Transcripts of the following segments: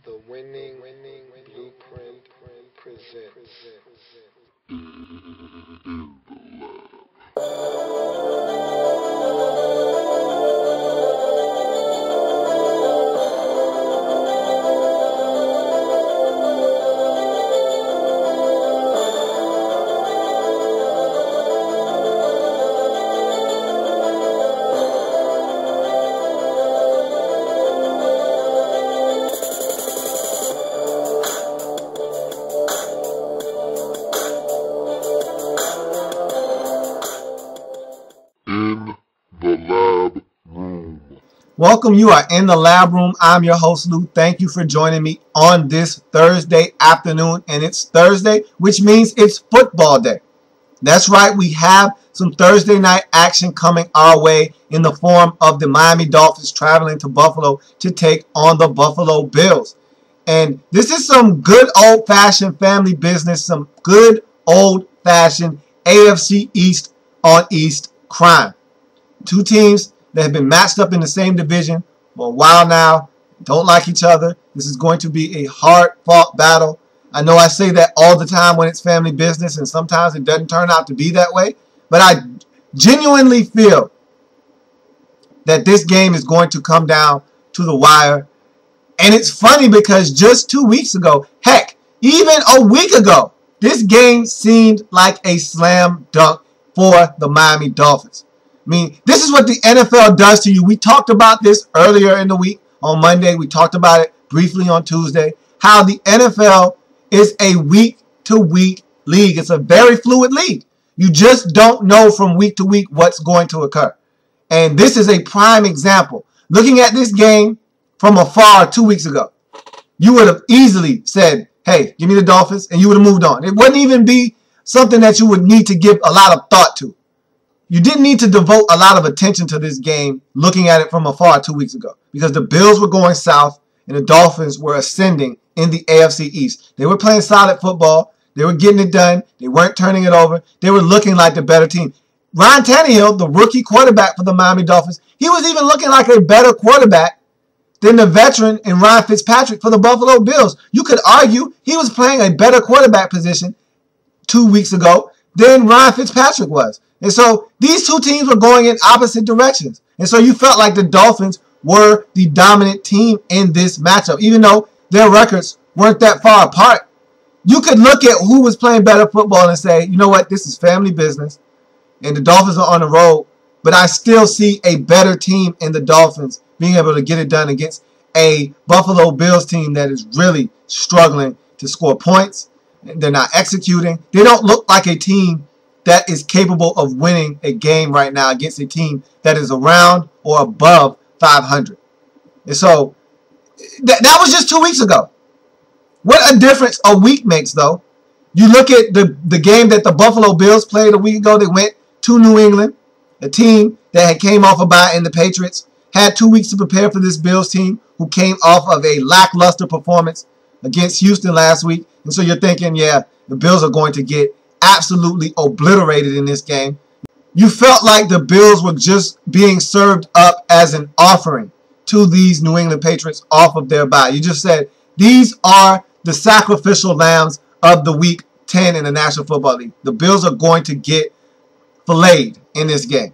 The winning blueprint presents. In the lab room. Welcome. You are in the lab room. I'm your host, Lou. Thank you for joining me on this Thursday afternoon. And it's Thursday, which means it's football day. That's right. We have some Thursday night action coming our way in the form of the Miami Dolphins traveling to Buffalo to take on the Buffalo Bills. And this is some good old-fashioned family business, some good old-fashioned AFC East on East crime. Two teams that have been matched up in the same division for a while now, don't like each other. This is going to be a hard-fought battle. I know I say that all the time when it's family business, and sometimes it doesn't turn out to be that way. But I genuinely feel that this game is going to come down to the wire. And it's funny because just 2 weeks ago, heck, even a week ago, this game seemed like a slam dunk for the Miami Dolphins. I mean, this is what the NFL does to you. We talked about this earlier in the week on Monday. We talked about it briefly on Tuesday, how the NFL is a week-to-week league. It's a very fluid league. You just don't know from week to week what's going to occur. And this is a prime example. Looking at this game from afar 2 weeks ago, you would have easily said, hey, give me the Dolphins, and you would have moved on. It wouldn't even be something that you would need to give a lot of thought to. You didn't need to devote a lot of attention to this game looking at it from afar 2 weeks ago because the Bills were going south and the Dolphins were ascending in the AFC East. They were playing solid football. They were getting it done. They weren't turning it over. They were looking like the better team. Ryan Tannehill, the rookie quarterback for the Miami Dolphins, he was even looking like a better quarterback than the veteran in Ryan Fitzpatrick for the Buffalo Bills. You could argue he was playing a better quarterback position 2 weeks ago than Ryan Fitzpatrick was. And so these two teams were going in opposite directions. And so you felt like the Dolphins were the dominant team in this matchup, even though their records weren't that far apart. You could look at who was playing better football and say, you know what, this is family business, and the Dolphins are on the road, but I still see a better team in the Dolphins being able to get it done against a Buffalo Bills team that is really struggling to score points. They're not executing. They don't look like a team that is capable of winning a game right now against a team that is around or above 500. And so that was just 2 weeks ago. What a difference a week makes, though. You look at the game that the Buffalo Bills played a week ago. They went to New England, a team that had came off a bye, and the Patriots had 2 weeks to prepare for this Bills team who came off of a lackluster performance against Houston last week. And so you're thinking, yeah, the Bills are going to get absolutely obliterated in this game. You felt like the Bills were just being served up as an offering to these New England Patriots off of their bye. You just said, these are the sacrificial lambs of the Week 10 in the National Football League. The Bills are going to get filleted in this game.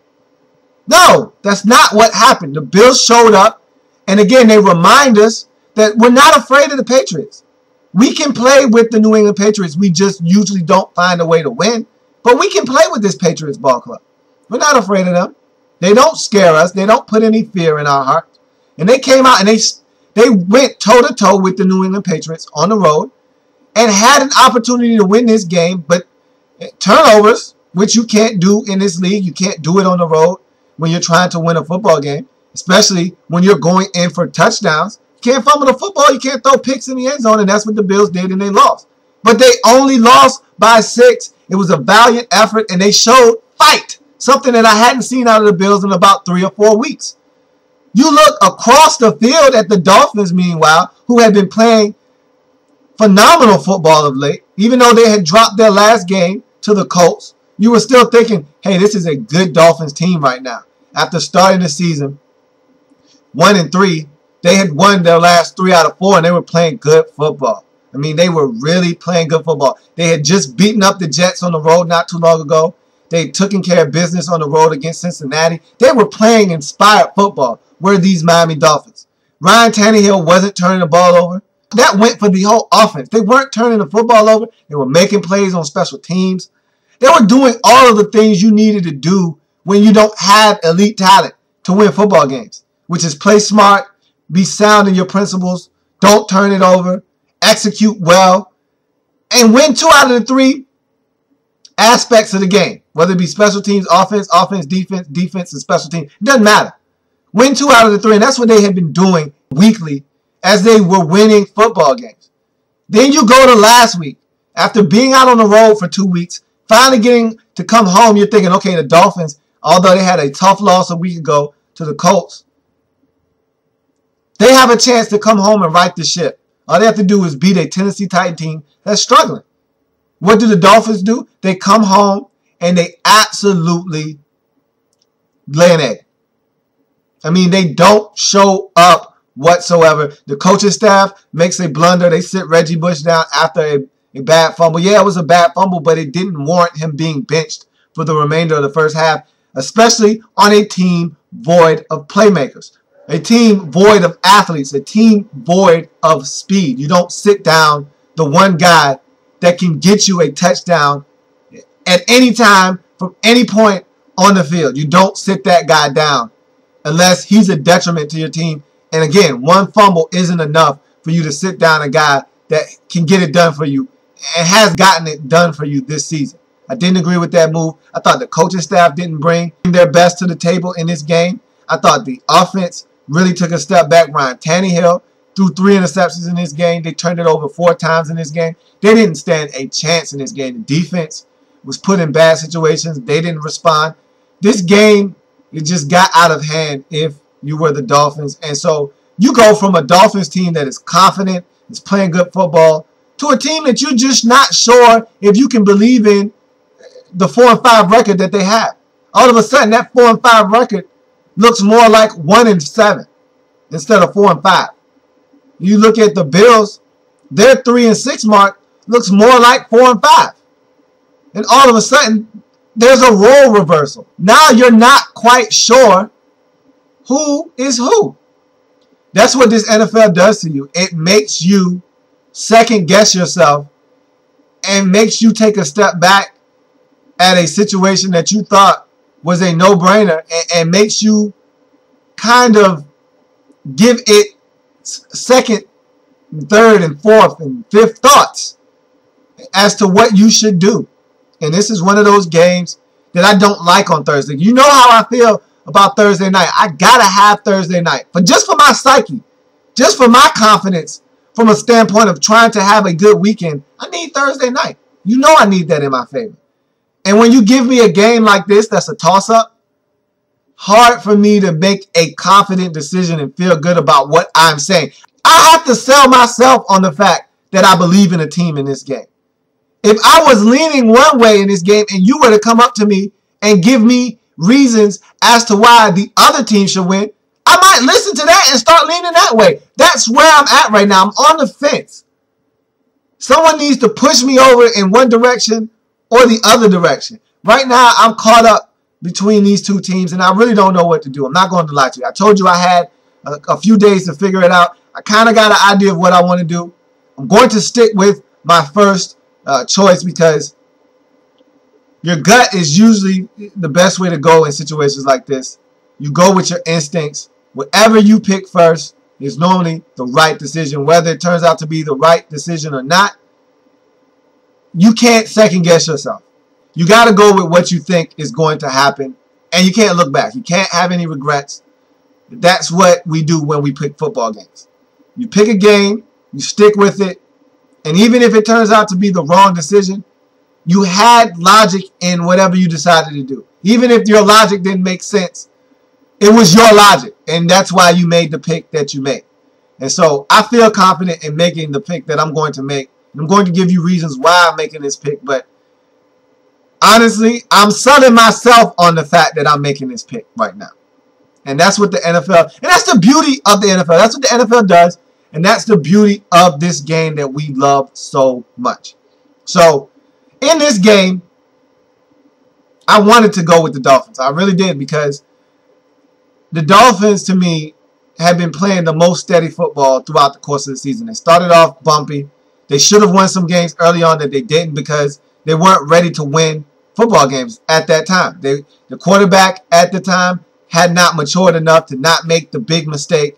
No, that's not what happened. The Bills showed up, and again, they remind us that we're not afraid of the Patriots. We can play with the New England Patriots. We just usually don't find a way to win. But we can play with this Patriots ball club. We're not afraid of them. They don't scare us. They don't put any fear in our hearts. And they came out and they went toe-to-toe with the New England Patriots on the road and had an opportunity to win this game. But turnovers, which you can't do in this league, you can't do it on the road when you're trying to win a football game, especially when you're going in for touchdowns. You can't fumble the football. You can't throw picks in the end zone, and that's what the Bills did, and they lost. But they only lost by 6. It was a valiant effort, and they showed fight, something that I hadn't seen out of the Bills in about 3 or 4 weeks. You look across the field at the Dolphins, meanwhile, who had been playing phenomenal football of late. Even though they had dropped their last game to the Colts, you were still thinking, hey, this is a good Dolphins team right now. After starting the season 1-3, They had won their last 3 out of 4, and they were playing good football. I mean, they were really playing good football. They had just beaten up the Jets on the road not too long ago. They had taken care of business on the road against Cincinnati. They were playing inspired football. Were these Miami Dolphins? Ryan Tannehill wasn't turning the ball over. That went for the whole offense. They weren't turning the football over. They were making plays on special teams. They were doing all of the things you needed to do when you don't have elite talent to win football games, which is play smart, be sound in your principles, don't turn it over, execute well, and win 2 out of the 3 aspects of the game, whether it be special teams, offense, defense, and special teams. It doesn't matter. Win 2 out of the 3, and that's what they had been doing weekly as they were winning football games. Then you go to last week, after being out on the road for 2 weeks, finally getting to come home, you're thinking, okay, the Dolphins, although they had a tough loss a week ago to the Colts, they have a chance to come home and right the ship. All they have to do is beat a Tennessee Titan team that's struggling. What do the Dolphins do? They come home and they absolutely lay an egg. I mean, they don't show up whatsoever. The coaching staff makes a blunder. They sit Reggie Bush down after a bad fumble. Yeah, it was a bad fumble, but it didn't warrant him being benched for the remainder of the first half, especially on a team void of playmakers, a team void of athletes, a team void of speed. You don't sit down the one guy that can get you a touchdown at any time from any point on the field. You don't sit that guy down unless he's a detriment to your team. And again, one fumble isn't enough for you to sit down a guy that can get it done for you and has gotten it done for you this season. I didn't agree with that move. I thought the coaching staff didn't bring their best to the table in this game. I thought the offense really took a step back. Ryan Tannehill threw 3 interceptions in this game. They turned it over 4 times in this game. They didn't stand a chance in this game. The defense was put in bad situations. They didn't respond. This game, it just got out of hand if you were the Dolphins. And so you go from a Dolphins team that is confident, is playing good football, to a team that you're just not sure if you can believe in the 4-5 record that they have. All of a sudden, that 4-5 record looks more like 1-7 instead of 4-5. You look at the Bills, their 3-6 mark looks more like 4-5. And all of a sudden, there's a role reversal. Now you're not quite sure who is who. That's what this NFL does to you. It makes you second guess yourself and makes you take a step back at a situation that you thought was a no-brainer and makes you kind of give it second, third, and fourth, and fifth thoughts as to what you should do. And this is one of those games that I don't like on Thursday. You know how I feel about Thursday night. I gotta have Thursday night. But just for my psyche, just for my confidence, from a standpoint of trying to have a good weekend, I need Thursday night. You know I need that in my favor. And when you give me a game like this that's a toss-up, hard for me to make a confident decision and feel good about what I'm saying. I have to sell myself on the fact that I believe in a team in this game. If I was leaning one way in this game and you were to come up to me and give me reasons as to why the other team should win, I might listen to that and start leaning that way. That's where I'm at right now. I'm on the fence. Someone needs to push me over in one direction or the other direction. Right now, I'm caught up between these two teams, and I really don't know what to do. I'm not going to lie to you. I told you I had a few days to figure it out. I kind of got an idea of what I want to do. I'm going to stick with my first choice because your gut is usually the best way to go in situations like this. You go with your instincts. Whatever you pick first is normally the right decision. Whether it turns out to be the right decision or not, you can't second guess yourself. You got to go with what you think is going to happen, and you can't look back. You can't have any regrets. That's what we do when we pick football games. You pick a game, you stick with it, and even if it turns out to be the wrong decision, you had logic in whatever you decided to do. Even if your logic didn't make sense, it was your logic, and that's why you made the pick that you made. And so I feel confident in making the pick that I'm going to make. I'm going to give you reasons why I'm making this pick, but honestly, I'm selling myself on the fact that I'm making this pick right now. And that's what the NFL, and that's the beauty of the NFL. That's what the NFL does, and that's the beauty of this game that we love so much. So, in this game, I wanted to go with the Dolphins. I really did, because the Dolphins, to me, have been playing the most steady football throughout the course of the season. They started off bumpy. They should have won some games early on that they didn't, because they weren't ready to win football games at that time. The quarterback at the time had not matured enough to not make the big mistake.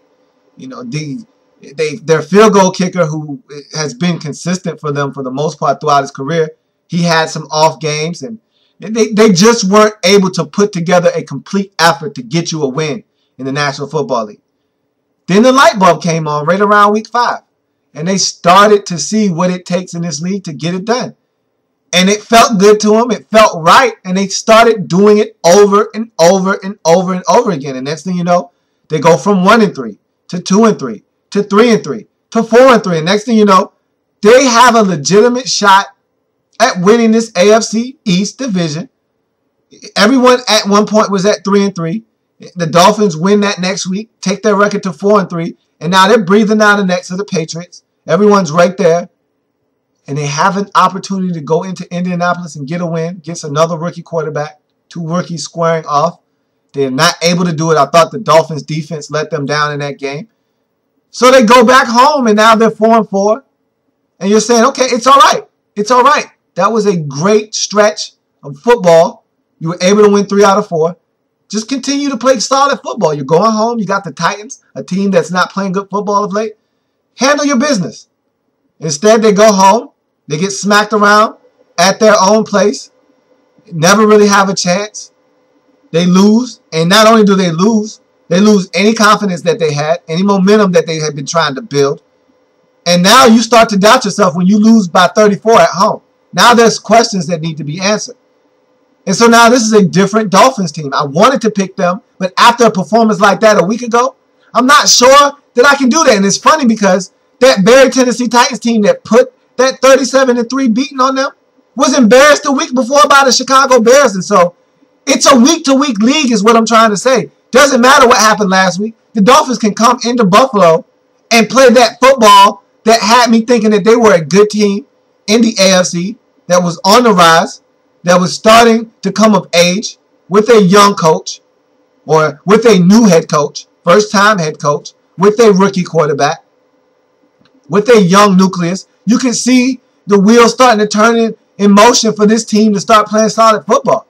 You know, their field goal kicker, who has been consistent for them for the most part throughout his career, he had some off games, and they just weren't able to put together a complete effort to get you a win in the National Football League. Then the light bulb came on right around week 5, and they started to see what it takes in this league to get it done. And it felt good to them. It felt right. And they started doing it over and over and over and over again. And next thing you know, they go from 1-3 to 2-3 to 3-3 to 4-3. And next thing you know, they have a legitimate shot at winning this AFC East division. Everyone at one point was at 3-3. The Dolphins win that next week, take their record to 4-3. And now they're breathing down the necks of the Patriots. Everyone's right there. And they have an opportunity to go into Indianapolis and get a win against another rookie quarterback, 2 rookies squaring off. They're not able to do it. I thought the Dolphins defense let them down in that game. So they go back home, and now they're 4-4. And you're saying, okay, it's all right. It's all right. That was a great stretch of football. You were able to win 3 out of 4. Just continue to play solid football. You're going home. You got the Titans, a team that's not playing good football of late. Handle your business. Instead, they go home. They get smacked around at their own place. Never really have a chance. They lose. And not only do they lose any confidence that they had, any momentum that they had been trying to build. And now you start to doubt yourself when you lose by 34 at home. Now there's questions that need to be answered. And so now this is a different Dolphins team. I wanted to pick them, but after a performance like that a week ago, I'm not sure that I can do that. And it's funny because that very Tennessee Titans team that put that 37-3 beating on them was embarrassed the week before by the Chicago Bears. And so it's a week-to-week league is what I'm trying to say. Doesn't matter what happened last week. The Dolphins can come into Buffalo and play that football that had me thinking that they were a good team in the AFC, that was on the rise, that was starting to come of age with a young coach or with a new head coach, first-time head coach, with a rookie quarterback, with a young nucleus. You can see the wheels starting to turn in motion for this team to start playing solid football.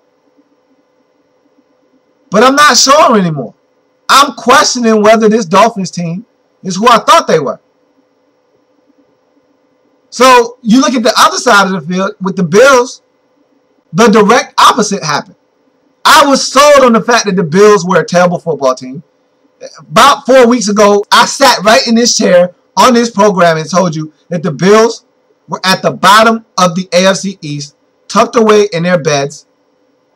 But I'm not sure anymore. I'm questioning whether this Dolphins team is who I thought they were. So you look at the other side of the field with the Bills, the direct opposite happened. I was sold on the fact that the Bills were a terrible football team. About 4 weeks ago, I sat right in this chair on this program and told you that the Bills were at the bottom of the AFC East, tucked away in their beds,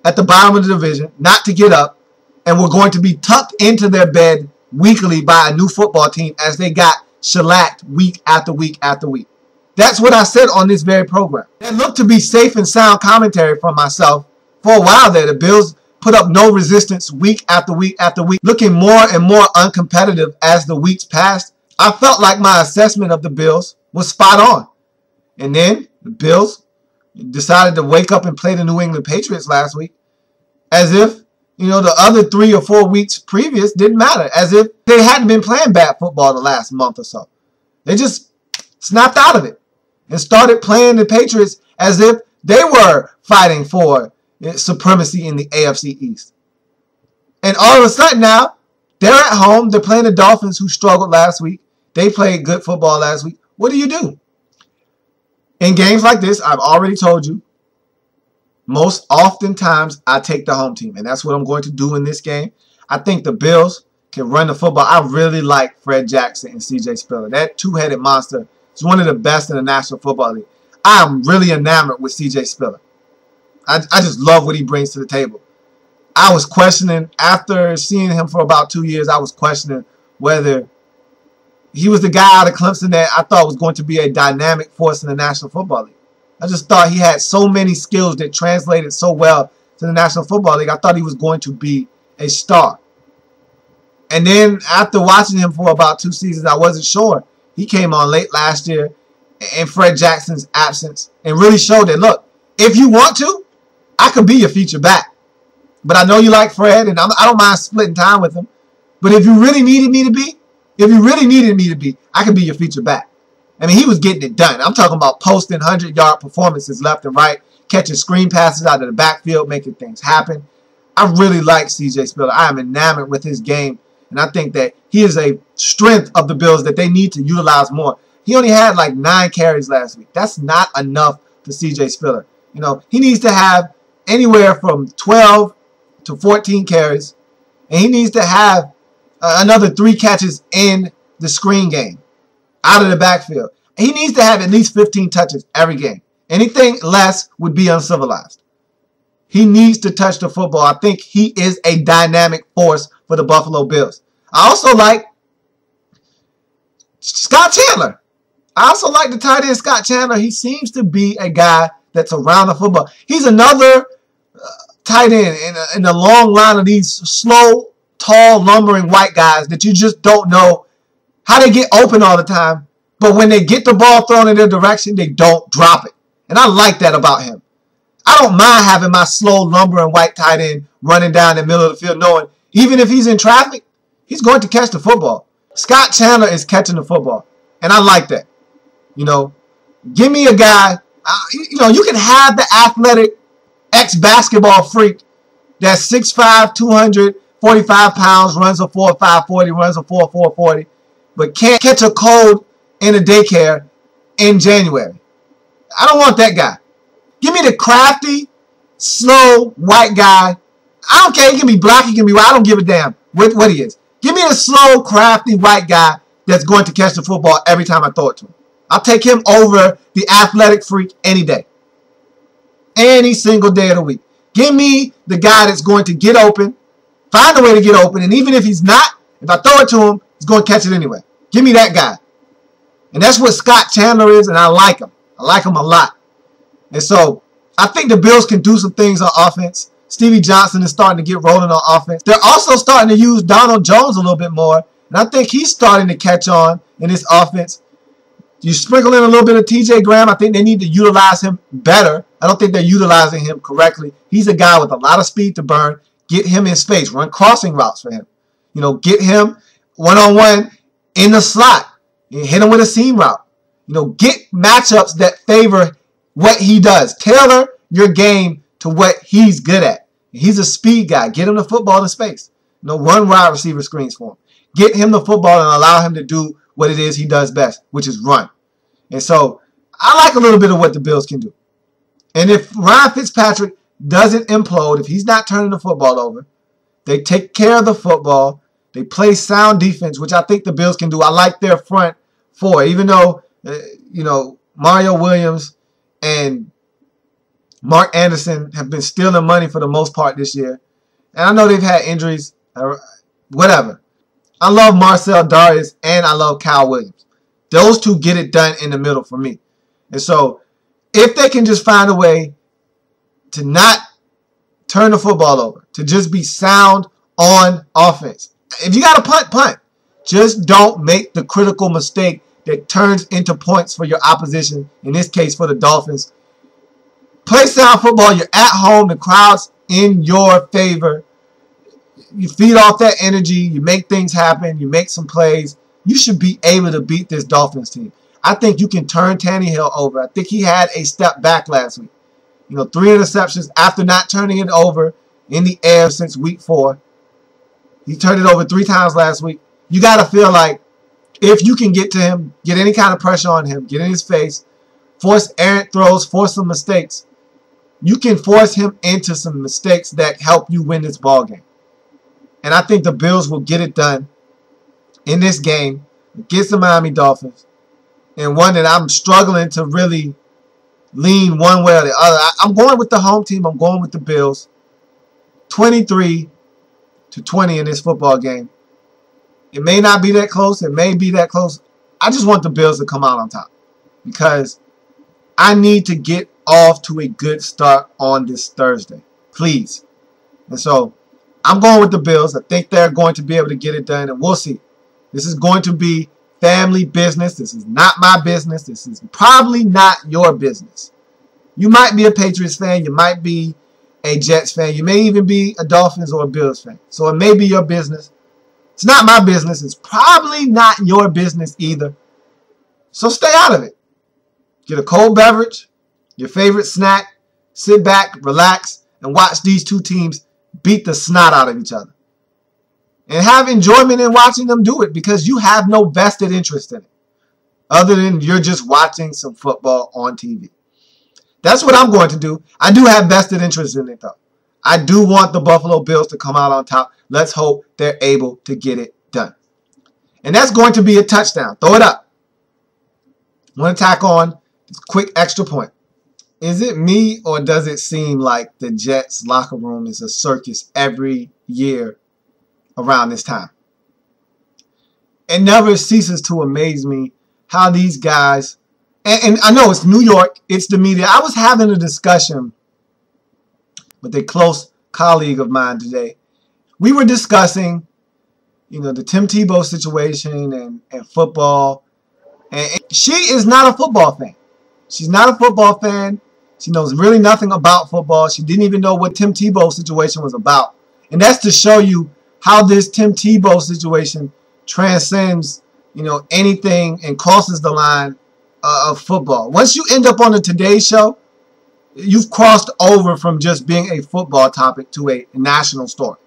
at the bottom of the division, not to get up, and were going to be tucked into their bed weekly by a new football team as they got shellacked week after week after week. That's what I said on this very program. It looked to be safe and sound commentary from myself for a while there. The Bills put up no resistance week after week after week, looking more and more uncompetitive as the weeks passed. I felt like my assessment of the Bills was spot on. And then the Bills decided to wake up and play the New England Patriots last week as if, you know, the other 3 or 4 weeks previous didn't matter, as if they hadn't been playing bad football the last month or so. They just snapped out of it and started playing the Patriots as if they were fighting for supremacy in the AFC East. And all of a sudden now, they're at home. They're playing the Dolphins, who struggled last week. They played good football last week. What do? In games like this, I've already told you, most oftentimes I take the home team. And that's what I'm going to do in this game. I think the Bills can run the football. I really like Fred Jackson and C.J. Spiller. That two-headed monster is one of the best in the National Football League. I'm really enamored with C.J. Spiller. I just love what he brings to the table. I was questioning, after seeing him for about 2 years, I was questioning whether he was the guy out of Clemson that I thought was going to be a dynamic force in the National Football League. I just thought he had so many skills that translated so well to the National Football League. I thought he was going to be a star. And then after watching him for about 2 seasons, I wasn't sure. He came on late last year in Fred Jackson's absence and really showed that, look, if you want to, I could be your feature back. But I know you like Fred, and I don't mind splitting time with him. But if you really needed me to be, I could be your feature back. I mean, he was getting it done. I'm talking about posting 100-yard performances left and right, catching screen passes out of the backfield, making things happen. I really like C.J. Spiller. I am enamored with his game, and I think that he is a strength of the Bills that they need to utilize more. He only had like 9 carries last week. That's not enough for C.J. Spiller. You know, he needs to have anywhere from 12 to 14 carries, and he needs to have another 3 catches in the screen game out of the backfield. He needs to have at least 15 touches every game. Anything less would be uncivilized. He needs to touch the football. I think he is a dynamic force for the Buffalo Bills. I also like Scott Chandler. I also like the tight end Scott Chandler. He seems to be a guy that's around the football. He's another tight end in the long line of these slow, tall, lumbering white guys that you just don't know how they get open all the time. But when they get the ball thrown in their direction, they don't drop it. And I like that about him. I don't mind having my slow, lumbering white tight end running down the middle of the field, knowing even if he's in traffic, he's going to catch the football. Scott Chandler is catching the football, and I like that. You know, give me a guy. You know, you can have the athletic ex-basketball freak that's 6'5", 245 pounds, runs a 4.5 40, runs a 4.4 40, but can't catch a cold in a daycare in January. I don't want that guy. Give me the crafty, slow, white guy. I don't care. He can be black. He can be white. I don't give a damn what he is. Give me the slow, crafty, white guy that's going to catch the football every time I throw it to him. I'll take him over the athletic freak any day. Any single day of the week. Give me the guy that's going to get open, find a way to get open, and even if he's not, if I throw it to him, he's going to catch it anyway. Give me that guy. And that's what Scott Chandler is, and I like him. I like him a lot. And so I think the Bills can do some things on offense. Stevie Johnson is starting to get rolling on offense. They're also starting to use Donald Jones a little bit more, and I think he's starting to catch on in this offense. You sprinkle in a little bit of T.J. Graham. I think they need to utilize him better. I don't think they're utilizing him correctly. He's a guy with a lot of speed to burn. Get him in space. Run crossing routes for him. You know, get him one-on-one in the slot. Hit him with a seam route. You know, get matchups that favor what he does. Tailor your game to what he's good at. He's a speed guy. Get him the football in space. You know, run wide receiver screens for him. Get him the football and allow him to do what it is he does best, which is run. And so I like a little bit of what the Bills can do. And if Ryan Fitzpatrick doesn't implode, if he's not turning the football over, they take care of the football, they play sound defense, which I think the Bills can do. I like their front four, even though, you know, Mario Williams and Mark Anderson have been stealing money for the most part this year. And I know they've had injuries, whatever. I love Marcel Darius and I love Kyle Williams. Those two get it done in the middle for me. And so if they can just find a way to not turn the football over, to just be sound on offense. If you got to punt, punt. Just don't make the critical mistake that turns into points for your opposition, in this case for the Dolphins. Play sound football. You're at home. The crowd's in your favor. You feed off that energy. You make things happen. You make some plays. You should be able to beat this Dolphins team. I think you can turn Tannehill over. I think he had a step back last week. You know, 3 interceptions after not turning it over in the air since week 4. He turned it over 3 times last week. You got to feel like if you can get to him, get any kind of pressure on him, get in his face, force errant throws, force some mistakes, you can force him into some mistakes that help you win this ball game. And I think the Bills will get it done in this game against the Miami Dolphins. And one that I'm struggling to really lean one way or the other. I'm going with the home team. I'm going with the Bills. 23-20 in this football game. It may not be that close. It may be that close. I just want the Bills to come out on top because I need to get off to a good start on this Thursday. Please. And so I'm going with the Bills. I think they're going to be able to get it done, and we'll see. This is going to be family business. This is not my business. This is probably not your business. You might be a Patriots fan. You might be a Jets fan. You may even be a Dolphins or a Bills fan. So it may be your business. It's not my business. It's probably not your business either. So stay out of it. Get a cold beverage, your favorite snack, sit back, relax, and watch these two teams beat the snot out of each other. And have enjoyment in watching them do it because you have no vested interest in it other than you're just watching some football on TV. That's what I'm going to do. I do have vested interest in it, though. I do want the Buffalo Bills to come out on top. Let's hope they're able to get it done. And that's going to be a touchdown. Throw it up. I want to tack on this quick extra point. Is it me or does it seem like the Jets locker room is a circus every year around this time? It never ceases to amaze me how these guys, and I know it's New York, it's the media. I was having a discussion with a close colleague of mine today. We were discussing, the Tim Tebow situation and football. And she is not a football fan. She's not a football fan. She knows really nothing about football. She didn't even know what Tim Tebow situation was about. And that's to show you how this Tim Tebow situation transcends, anything and crosses the line of football. Once you end up on the Today Show, you've crossed over from just being a football topic to a national story.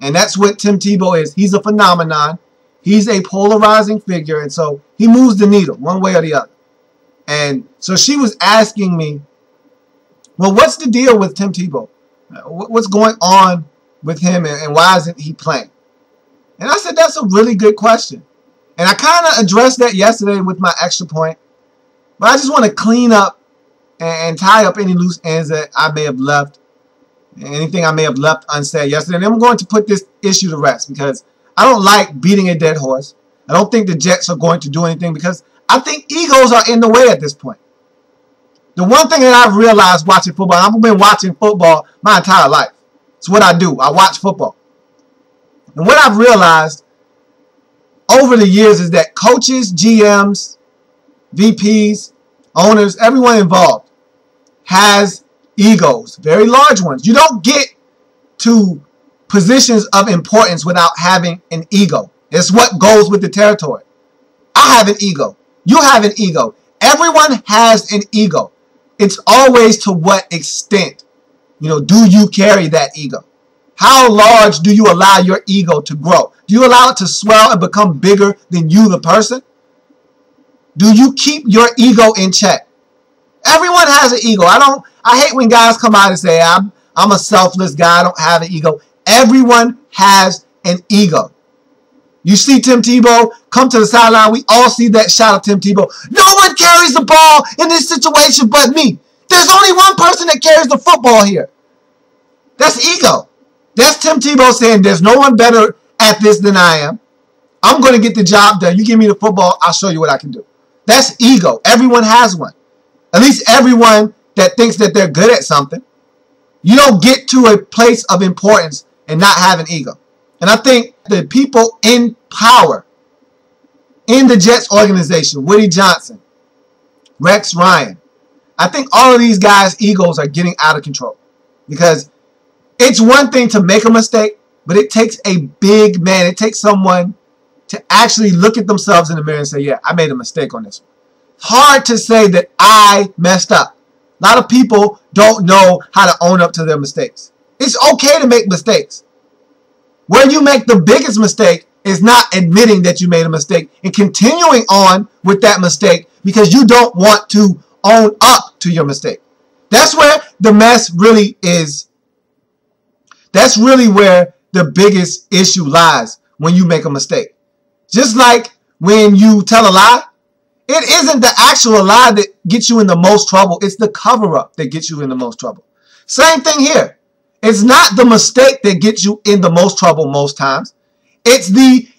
And that's what Tim Tebow is. He's a phenomenon. He's a polarizing figure. And so he moves the needle one way or the other. And so she was asking me, well, what's the deal with Tim Tebow? What's going on with him and why isn't he playing? And I said, that's a really good question. And I kind of addressed that yesterday with my extra point. But I just want to clean up and tie up any loose ends that I may have left, anything I may have left unsaid yesterday. And I'm going to put this issue to rest because I don't like beating a dead horse. I don't think the Jets are going to do anything because I think egos are in the way at this point. The one thing that I've realized watching football, I've been watching football my entire life. It's what I do. I watch football. And what I've realized over the years is that coaches, GMs, VPs, owners, everyone involved has egos, very large ones. You don't get to positions of importance without having an ego. It's what goes with the territory. I have an ego. You have an ego. Everyone has an ego. It's always to what extent, do you carry that ego? How large do you allow your ego to grow? Do you allow it to swell and become bigger than you, the person? Do you keep your ego in check? Everyone has an ego. I hate when guys come out and say, I'm a selfless guy. I don't have an ego. Everyone has an ego. You see Tim Tebow come to the sideline. We all see that shot of Tim Tebow. No one carries the ball in this situation but me. There's only one person that carries the football here. That's ego. That's Tim Tebow saying there's no one better at this than I am. I'm going to get the job done. You give me the football, I'll show you what I can do. That's ego. Everyone has one. At least everyone that thinks that they're good at something. You don't get to a place of importance and not have an ego. And I think the people in power in the Jets organization, Woody Johnson, Rex Ryan, I think all of these guys' egos are getting out of control. Because it's one thing to make a mistake, but it takes a big man. It takes someone to actually look at themselves in the mirror and say, yeah, I made a mistake on this one. It's hard to say that I messed up. A lot of people don't know how to own up to their mistakes. It's okay to make mistakes. Where you make the biggest mistake is not admitting that you made a mistake and continuing on with that mistake because you don't want to own up to your mistake. That's where the mess really is. That's really where the biggest issue lies when you make a mistake. Just like when you tell a lie, it isn't the actual lie that gets you in the most trouble. It's the cover-up that gets you in the most trouble. Same thing here. It's not the mistake that gets you in the most trouble most times. It's the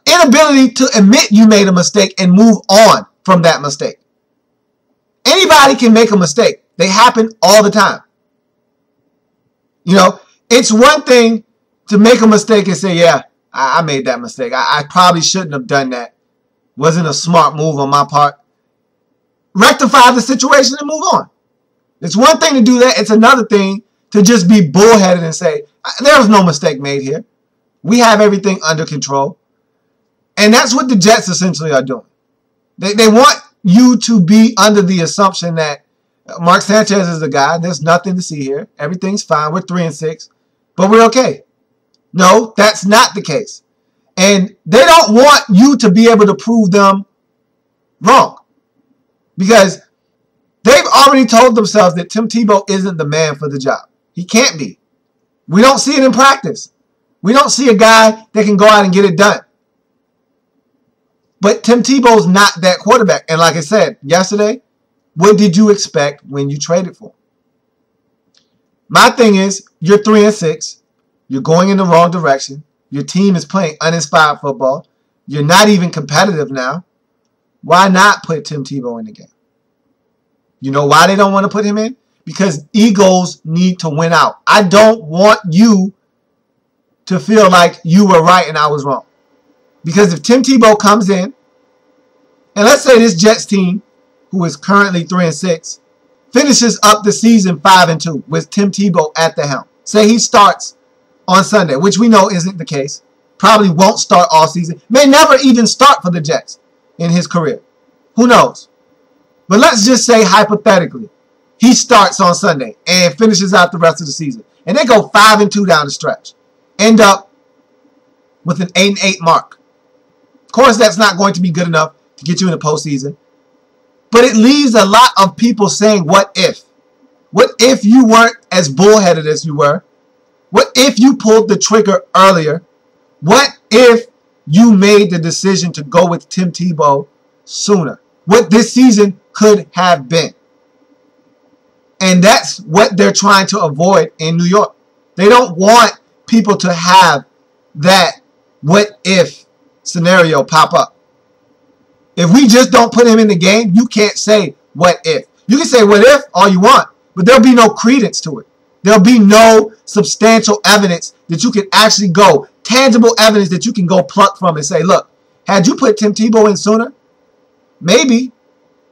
inability to admit you made a mistake and move on from that mistake. Anybody can make a mistake. They happen all the time. It's one thing to make a mistake and say, yeah, I made that mistake. I probably shouldn't have done that. Wasn't a smart move on my part. Rectify the situation and move on. It's one thing to do that. It's another thing to just be bullheaded and say, there was no mistake made here. We have everything under control. And that's what the Jets essentially are doing. They want you to be under the assumption that Mark Sanchez is the guy. There's nothing to see here. Everything's fine. We're 3-6, but we're okay. No, that's not the case. And they don't want you to be able to prove them wrong, because they've already told themselves that Tim Tebow isn't the man for the job. He can't be. We don't see it in practice. We don't see a guy that can go out and get it done. But Tim Tebow's not that quarterback. And like I said yesterday, what did you expect when you traded for him? My thing is, you're 3-6. You're going in the wrong direction. Your team is playing uninspired football. You're not even competitive now. Why not put Tim Tebow in the game? You know why they don't want to put him in? Because egos need to win out. I don't want you to feel like you were right and I was wrong. Because if Tim Tebow comes in, and let's say this Jets team, who is currently 3-6, finishes up the season 5-2 with Tim Tebow at the helm. Say he starts on Sunday, which we know isn't the case. Probably won't start all season. May never even start for the Jets in his career. Who knows? But let's just say hypothetically, he starts on Sunday and finishes out the rest of the season. And they go 5-2 down the stretch. End up with an 8-8 mark. Of course, that's not going to be good enough to get you in the postseason. But it leaves a lot of people saying, what if? What if you weren't as bullheaded as you were? What if you pulled the trigger earlier? What if you made the decision to go with Tim Tebow sooner? What this season could have been. And that's what they're trying to avoid in New York. They don't want people to have that what if scenario pop up. If we just don't put him in the game, you can't say what if. You can say what if all you want, but there'll be no credence to it. There'll be no substantial evidence that you can actually go, tangible evidence that you can go pluck from and say, look, had you put Tim Tebow in sooner, maybe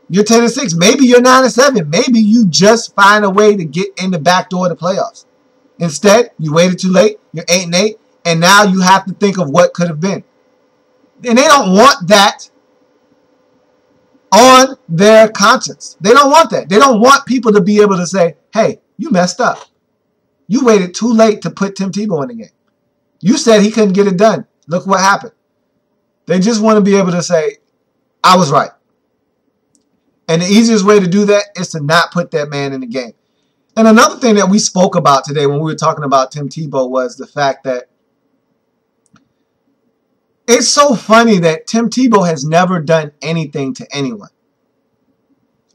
you're 10-6, maybe you're 9-7, maybe you just find a way to get in the back door of the playoffs. Instead, you waited too late, you're 8-8, and now you have to think of what could have been. And they don't want that on their conscience. They don't want that. They don't want people to be able to say, hey, you messed up. You waited too late to put Tim Tebow in the game. You said he couldn't get it done. Look what happened. They just want to be able to say, I was right. And the easiest way to do that is to not put that man in the game. And another thing that we spoke about today when we were talking about Tim Tebow was the fact that it's so funny that Tim Tebow has never done anything to anyone.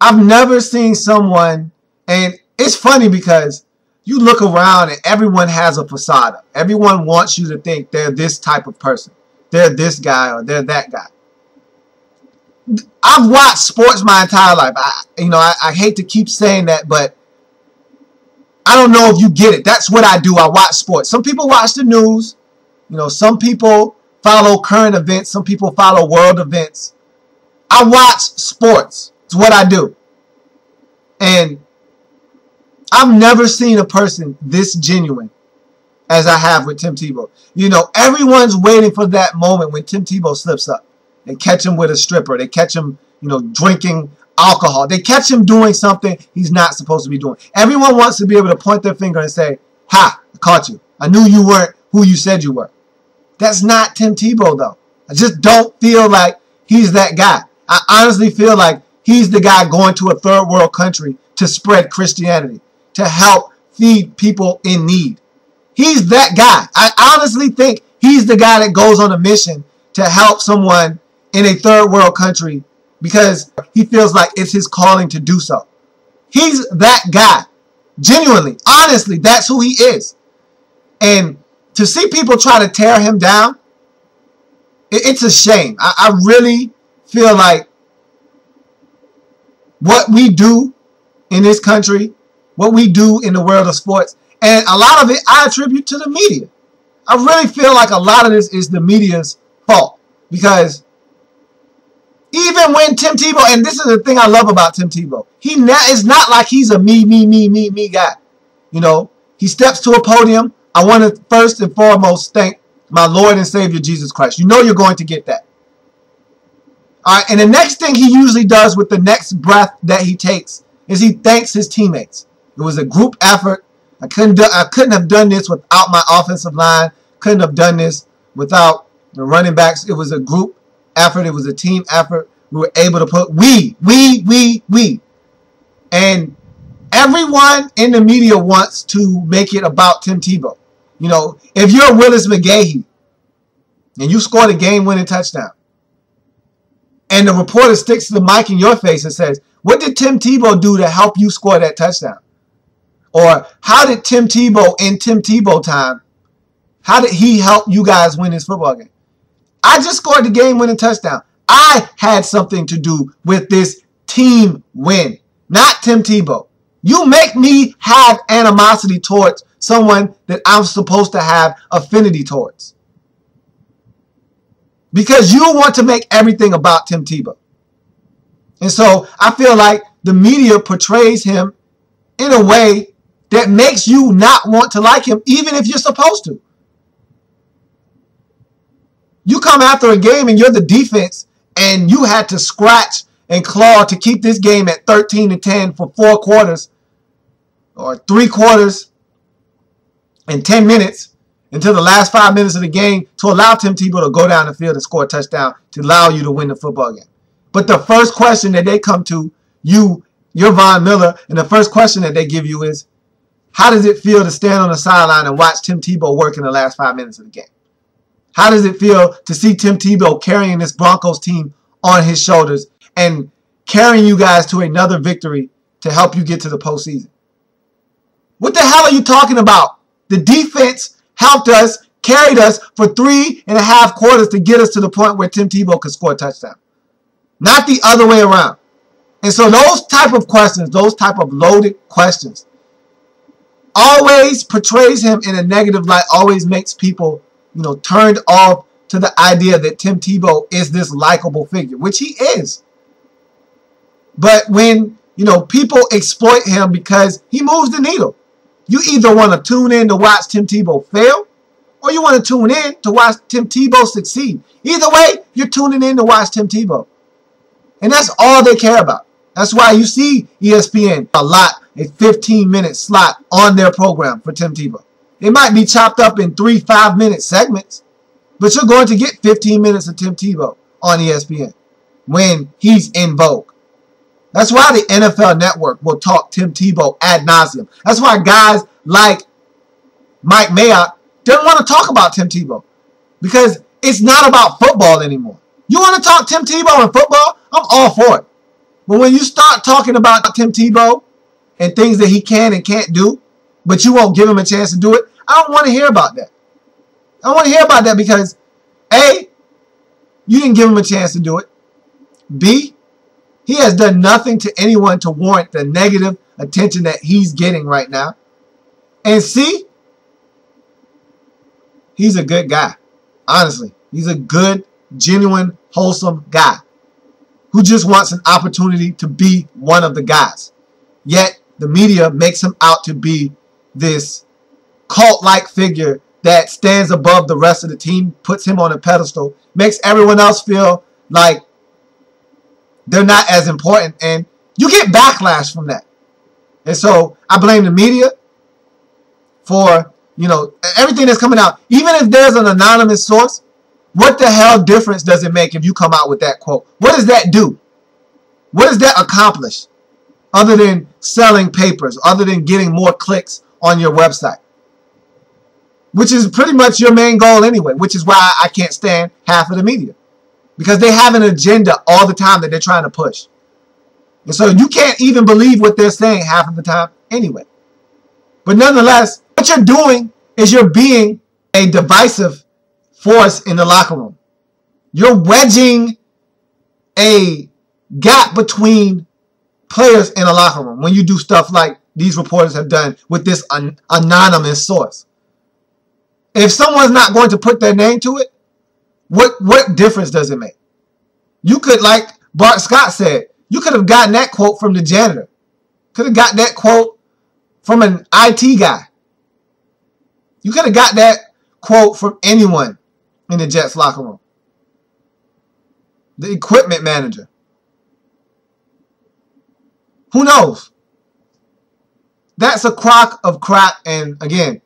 I've never seen someone, and it's funny because you look around and everyone has a facade. Everyone wants you to think they're this type of person. They're this guy or they're that guy. I've watched sports my entire life. I hate to keep saying that, but I don't know if you get it. That's what I do. I watch sports. Some people watch the news. Some people follow current events. Some people follow world events. I watch sports. It's what I do. And I've never seen a person this genuine as I have with Tim Tebow. Everyone's waiting for that moment when Tim Tebow slips up. They catch him with a stripper. They catch him, drinking alcohol. They catch him doing something he's not supposed to be doing. Everyone wants to be able to point their finger and say, ha, I caught you. I knew you weren't who you said you were. That's not Tim Tebow, though. I just don't feel like he's that guy. I honestly feel like he's the guy going to a third world country to spread Christianity, to help feed people in need. He's that guy. I honestly think he's the guy that goes on a mission to help someone in a third world country because he feels like it's his calling to do so. He's that guy. Genuinely, honestly, that's who he is. And to see people try to tear him down, it's a shame. I really feel like what we do in this country, what we do in the world of sports, and a lot of it I attribute to the media. I really feel like a lot of this is the media's fault. Because even when Tim Tebow, and this is the thing I love about Tim Tebow, it's not like he's a me guy. You know, he steps to a podium. I want to first and foremost thank my Lord and Savior Jesus Christ. You know you're going to get that. All right, and the next thing he usually does with the next breath that he takes is he thanks his teammates. It was a group effort. I couldn't have done this without my offensive line. Couldn't have done this without the running backs. It was a group effort. It was a team effort. We were able to put we. And everyone in the media wants to make it about Tim Tebow. You know, if you're Willis McGahee and you scored a game-winning touchdown, and the reporter sticks the mic in your face and says, what did Tim Tebow do to help you score that touchdown? Or how did Tim Tebow, in Tim Tebow time, how did he help you guys win this football game? I just scored the game-winning touchdown. I had something to do with this team win, not Tim Tebow. You make me have animosity towards someone that I'm supposed to have affinity towards. Because you want to make everything about Tim Tebow. And so I feel like the media portrays him in a way that makes you not want to like him, even if you're supposed to. You come after a game and you're the defense and you had to scratch and claw to keep this game at 13-10 for 4 quarters or 3 quarters and 10 minutes until the last 5 minutes of the game to allow Tim Tebow to go down the field and score a touchdown to allow you to win the football game. But the first question that they come to you're Von Miller, and the first question that they give you is, how does it feel to stand on the sideline and watch Tim Tebow work in the last 5 minutes of the game? How does it feel to see Tim Tebow carrying this Broncos team on his shoulders and carrying you guys to another victory to help you get to the postseason? What the hell are you talking about? The defense helped us, carried us for 3.5 quarters to get us to the point where Tim Tebow could score a touchdown. Not the other way around. And so those type of questions, those type of loaded questions, always portrays him in a negative light, always makes people, turned off to the idea that Tim Tebow is this likable figure, which he is. But when, people exploit him because he moves the needle, you either want to tune in to watch Tim Tebow fail, or you want to tune in to watch Tim Tebow succeed. Either way, you're tuning in to watch Tim Tebow. And that's all they care about. That's why you see ESPN a 15-minute slot on their program for Tim Tebow. It might be chopped up in 3 5-minute segments, but you're going to get 15 minutes of Tim Tebow on ESPN when he's in vogue. That's why the NFL Network will talk Tim Tebow ad nauseum. That's why guys like Mike Mayock don't want to talk about Tim Tebow, because it's not about football anymore. You want to talk Tim Tebow and football? I'm all for it. But when you start talking about Tim Tebow and things that he can and can't do, but you won't give him a chance to do it, I don't want to hear about that. I don't want to hear about that because, A, you didn't give him a chance to do it. B, he has done nothing to anyone to warrant the negative attention that he's getting right now. And C, he's a good guy. Honestly, he's a good, genuine, wholesome guy who just wants an opportunity to be one of the guys. Yet the media makes him out to be this cult-like figure that stands above the rest of the team, puts him on a pedestal, makes everyone else feel like they're not as important, and you get backlash from that. And so I blame the media for, everything that's coming out. Even if there's an anonymous source, what the hell difference does it make if you come out with that quote? What does that do? What does that accomplish? Other than selling papers, other than getting more clicks on your website. Which is pretty much your main goal anyway, which is why I can't stand half of the media. Because they have an agenda all the time that they're trying to push. And so you can't even believe what they're saying half of the time anyway. But nonetheless, what you're doing is you're being a divisive force in the locker room. You're wedging a gap between players in a locker room when you do stuff like these reporters have done with this anonymous source. If someone's not going to put their name to it, what difference does it make? You could, like Bart Scott said, you could have gotten that quote from the janitor. Could have got that quote from an IT guy. You could have got that quote from anyone in the Jets locker room. The equipment manager. Who knows? That's a crock of crap. And again,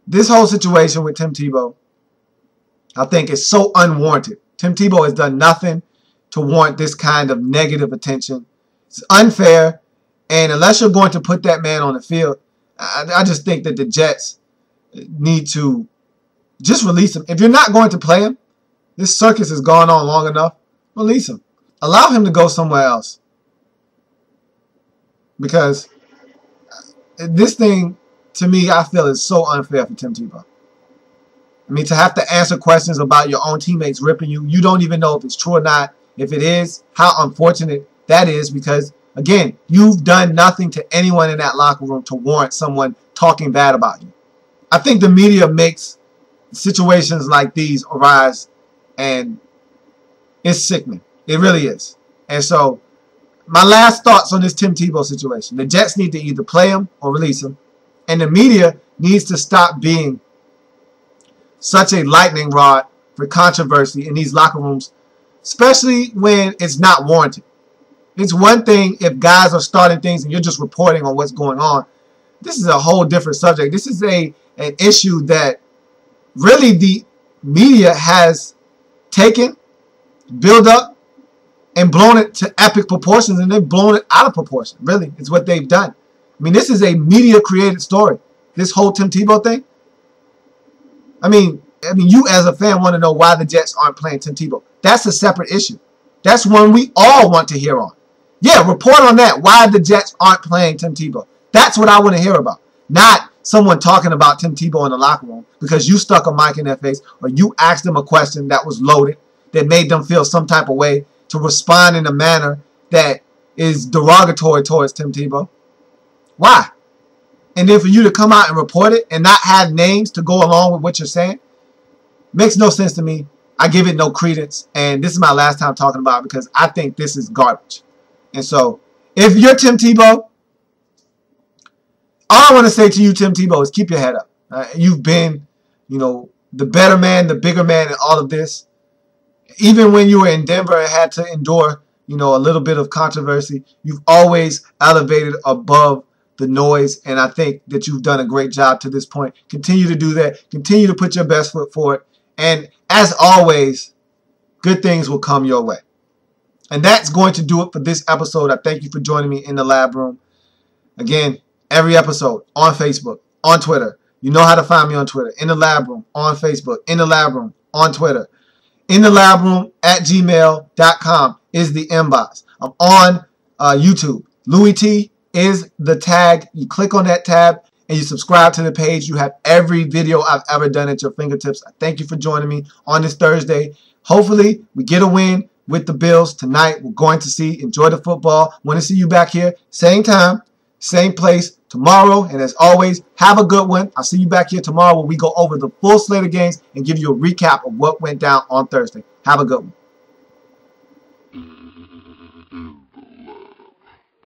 this whole situation with Tim Tebow, I think is so unwarranted. Tim Tebow has done nothing to warrant this kind of negative attention. It's unfair. And unless you're going to put that man on the field, I just think that the Jets need to just release him. If you're not going to play him, this circus has gone on long enough, release him. Allow him to go somewhere else. Because this thing, to me, I feel is so unfair for Tim Tebow. I mean, to have to answer questions about your own teammates ripping you. You don't even know if it's true or not. If it is, how unfortunate that is, because, again, you've done nothing to anyone in that locker room to warrant someone talking bad about you. I think the media makes situations like these arise, and it's sickening. It really is. And so, my last thoughts on this Tim Tebow situation. The Jets need to either play him or release him. And the media needs to stop being such a lightning rod for controversy in these locker rooms, especially when it's not warranted. It's one thing if guys are starting things and you're just reporting on what's going on. This is a whole different subject. This is an issue that really the media has taken, built up, and blown it to epic proportions, and they've blown it out of proportion. Really, it's what they've done. I mean, this is a media-created story. This whole Tim Tebow thing. I mean, you as a fan want to know why the Jets aren't playing Tim Tebow. That's a separate issue. That's one we all want to hear on. Yeah, report on that. Why the Jets aren't playing Tim Tebow. That's what I want to hear about. Not someone talking about Tim Tebow in the locker room because you stuck a mic in their face or you asked them a question that was loaded that made them feel some type of way to respond in a manner that is derogatory towards Tim Tebow. Why? And then for you to come out and report it and not have names to go along with what you're saying makes no sense to me. I give it no credence. And this is my last time talking about it because I think this is garbage. And so, if you're Tim Tebow, all I want to say to you, Tim Tebow, is keep your head up. You've been, the better man, the bigger man in all of this. Even when you were in Denver and had to endure, a little bit of controversy, you've always elevated above the noise, and I think that you've done a great job to this point. Continue to do that. Continue to put your best foot forward. And as always, good things will come your way. And that's going to do it for this episode. I thank you for joining me in the lab room. Again, every episode on Facebook, on Twitter. You know how to find me on Twitter. In the lab room, on Facebook. In the lab room, on Twitter. In the lab room at gmail.com is the inbox. I'm on YouTube. Louis T is the tag. You click on that tab and you subscribe to the page. You have every video I've ever done at your fingertips. I thank you for joining me on this Thursday. Hopefully we get a win with the Bills tonight. We're going to see. Enjoy the football. Want to see you back here. Same time, same place tomorrow. And as always, have a good one. I'll see you back here tomorrow where we go over the full slate of games and give you a recap of what went down on Thursday. Have a good one.